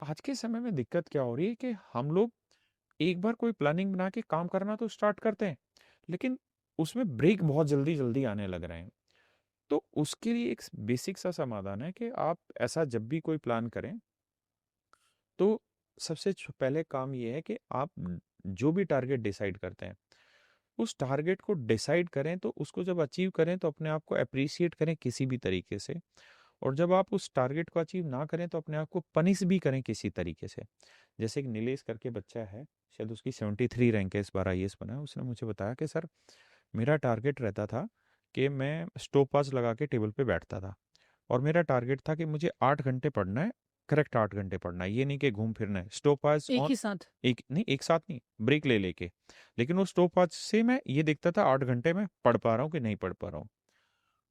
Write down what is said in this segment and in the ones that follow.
आज के समय में दिक्कत क्या हो रही है कि हम लोग एक बार कोई प्लानिंग बना के काम करना तो स्टार्ट करते हैं, लेकिन उसमें ब्रेक बहुत जल्दी जल्दी आने लग रहे हैं। तो उसके लिए एक बेसिक सा समाधान है कि आप ऐसा जब भी कोई प्लान करें तो सबसे पहले काम ये है कि आप जो भी टारगेट डिसाइड करते हैं उस टारगेट को डिसाइड करें, तो उसको जब अचीव करें तो अपने आप को अप्रिशिएट करें किसी भी तरीके से। और जब आप उस टारगेट को अचीव ना करें तो अपने आप को पनिश भी करें किसी तरीके से। जैसे एक नीलेश करके बच्चा है, शायद उसकी 73 रैंक है, इस बार आईएएस बना है। उसने मुझे बताया कि सर, मेरा टारगेट रहता था कि मैं स्टॉप वॉच लगा के टेबल पे बैठता था और मेरा टारगेट था कि मुझे 8 घंटे पढ़ना है, करेक्ट 8 घंटे पढ़ना है, ये नहीं कि घूम फिरना है। स्टॉप वॉच एक ऑन, ही साथ। एक नहीं, एक साथ नहीं, ब्रेक ले लेके। लेकिन वो स्टॉप वॉच से मैं ये देखता था 8 घंटे में पढ़ पा रहा हूँ कि नहीं पढ़ पा रहा हूँ।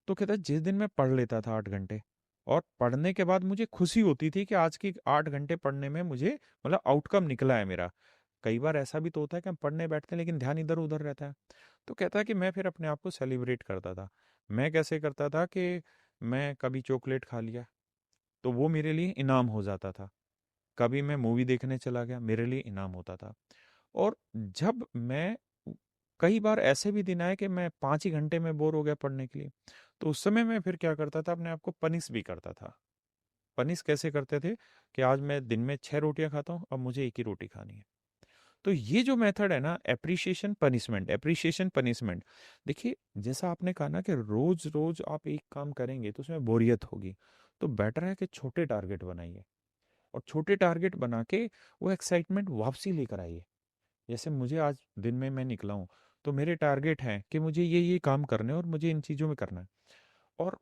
तो कहता है जिस दिन मैं पढ़ लेता था 8 घंटे, और पढ़ने के बाद मुझे खुशी होती थी कि आज की 8 घंटे पढ़ने में मुझे मतलब आउटकम निकला है मेरा। कई बार ऐसा भी तो होता है कि हम पढ़ने बैठते हैं लेकिन ध्यान इधर उधर रहता है। तो कहता है कि मैं फिर अपने आप को सेलिब्रेट करता था। मैं कैसे करता था कि मैं कभी चॉकलेट खा लिया तो वो मेरे लिए इनाम हो जाता था, कभी मैं मूवी देखने चला गया, मेरे लिए इनाम होता था। और जब मैं, कई बार ऐसे भी दिन आए कि मैं 5 ही घंटे में बोर हो गया पढ़ने के लिए, तो उस समय मैं फिर क्या करता था, अपने आप को पनिश भी करता था। पनिश कैसे करते थे कि आज मैं दिन में 6 रोटियां खाता हूँ, अब मुझे एक ही रोटी खानी है। तो ये जो मेथड है ना, एप्रिशिएशन पनिशमेंट, एप्रिशिएशन पनिशमेंट। देखिए, जैसा आपने कहा ना कि रोज रोज आप एक काम करेंगे तो उसमें बोरियत होगी। तो बेटर है कि छोटे टारगेट बनाइए, और छोटे टारगेट बना के वो एक्साइटमेंट वापसी लेकर आइए। जैसे मुझे आज दिन में मैं निकला हूँ, तो मेरे टारगेट हैं कि मुझे ये काम करने हैं और मुझे इन चीज़ों में करना है। और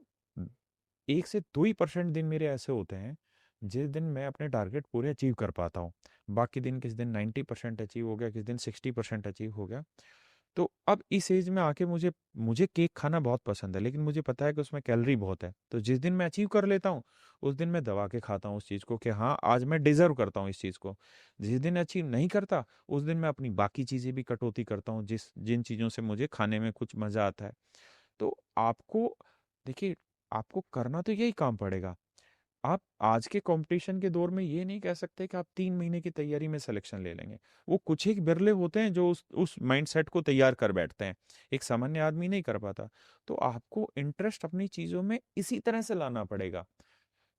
1 से 2% दिन मेरे ऐसे होते हैं जिस दिन मैं अपने टारगेट पूरे अचीव कर पाता हूँ। बाकी दिन, किस दिन 90% अचीव हो गया, किस दिन 60% अचीव हो गया। तो अब इस एज में आके मुझे मुझे केक खाना बहुत पसंद है, लेकिन मुझे पता है कि उसमें कैलोरी बहुत है। तो जिस दिन मैं अचीव कर लेता हूँ उस दिन मैं दबा के खाता हूँ उस चीज़ को कि हाँ, आज मैं डिजर्व करता हूँ इस चीज़ को। जिस दिन अचीव नहीं करता उस दिन मैं अपनी बाकी चीज़ें भी कटौती करता हूँ, जिन चीज़ों से मुझे खाने में कुछ मज़ा आता है। तो आपको, देखिए, आपको करना तो यही काम पड़ेगा। आप आज के कंपटीशन के दौर में ये नहीं कह सकते कि आप 3 महीने की तैयारी में सिलेक्शन ले लेंगे। वो कुछ एक बिरले होते हैं जो उस माइंडसेट को तैयार कर बैठते हैं, एक सामान्य आदमी नहीं कर पाता। तो आपको इंटरेस्ट अपनी चीजों में इसी तरह से लाना पड़ेगा।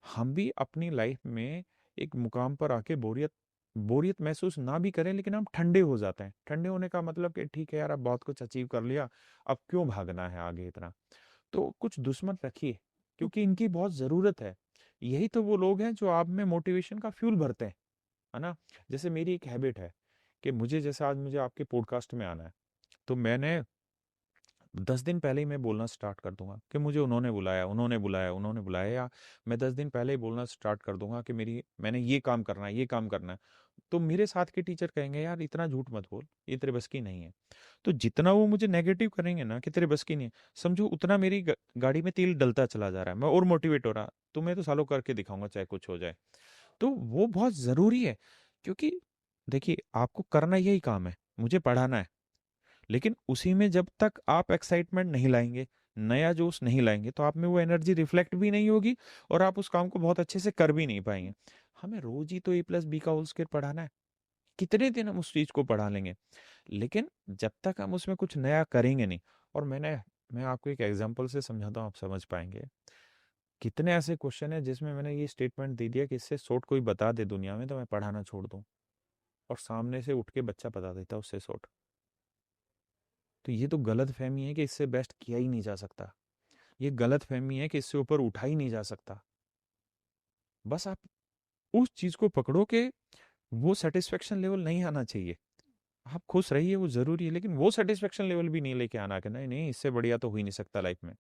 हम भी अपनी लाइफ में एक मुकाम पर आके बोरियत बोरियत महसूस ना भी करें, लेकिन हम ठंडे हो जाते हैं। ठंडे होने का मतलब कि ठीक है यार, अब बहुत कुछ अचीव कर लिया, अब क्यों भागना है आगे इतना। तो कुछ दुश्मन रखिए, क्योंकि इनकी बहुत ज़रूरत है। यही तो वो लोग हैं जो आप में मोटिवेशन का फ्यूल भरते हैं, है ना? जैसे मेरी एक हैबिट है कि मुझे, जैसे आज मुझे आपके पॉडकास्ट में आना है, तो मैंने 10 दिन पहले ही मैं बोलना स्टार्ट कर दूंगा कि मुझे उन्होंने बुलाया, उन्होंने बुलाया, उन्होंने बुलाया। या मैं 10 दिन पहले ही बोलना स्टार्ट कर दूंगा कि मैंने ये काम करना है, ये काम करना है। तो मेरे साथ के टीचर कहेंगे यार इतना झूठ मत बोल, ये तेरे बस की नहीं है। तो जितना वो मुझे नेगेटिव करेंगे ना कि तेरे बस की नहीं है, समझो उतना मेरी गाड़ी में तेल डलता चला जा रहा है, मैं और मोटिवेट हो रहा। तो मैं तो सालों करके दिखाऊंगा चाहे कुछ हो जाए। तो वो बहुत जरूरी है, क्योंकि देखिए, आपको करना यही काम है, मुझे पढ़ाना है। लेकिन उसी में जब तक आप एक्साइटमेंट नहीं लाएंगे, नया जोश नहीं लाएंगे, तो आप में वो एनर्जी रिफ्लेक्ट भी नहीं होगी और आप उस काम को बहुत अच्छे से कर भी नहीं पाएंगे। हमें रोज ही तो A+B का होल स्क्वायर पढ़ाना है, कितने दिन हम उस चीज को पढ़ा लेंगे? लेकिन जब तक हम उसमें कुछ नया करेंगे नहीं। और मैं आपको एक एग्जांपल से समझाता हूँ, आप समझ पाएंगे। कितने ऐसे क्वेश्चन है जिसमें मैंने ये स्टेटमेंट दे दिया कि इससे शॉर्ट कोई बता दे दुनिया में तो मैं पढ़ाना छोड़ दूं, और सामने से उठ के बच्चा बता देता उससे शॉर्ट। तो ये तो गलत फहमी है कि इससे बेस्ट किया ही नहीं जा सकता। ये गलत फहमी है कि इससे ऊपर उठा ही नहीं जा सकता। बस आप उस चीज को पकड़ो कि वो सेटिस्फेक्शन लेवल नहीं आना चाहिए। आप खुश रहिए, वो जरूरी है, लेकिन वो सेटिस्फेक्शन लेवल भी नहीं लेके आना कि नहीं नहीं, इससे बढ़िया तो हो ही नहीं सकता लाइफ में।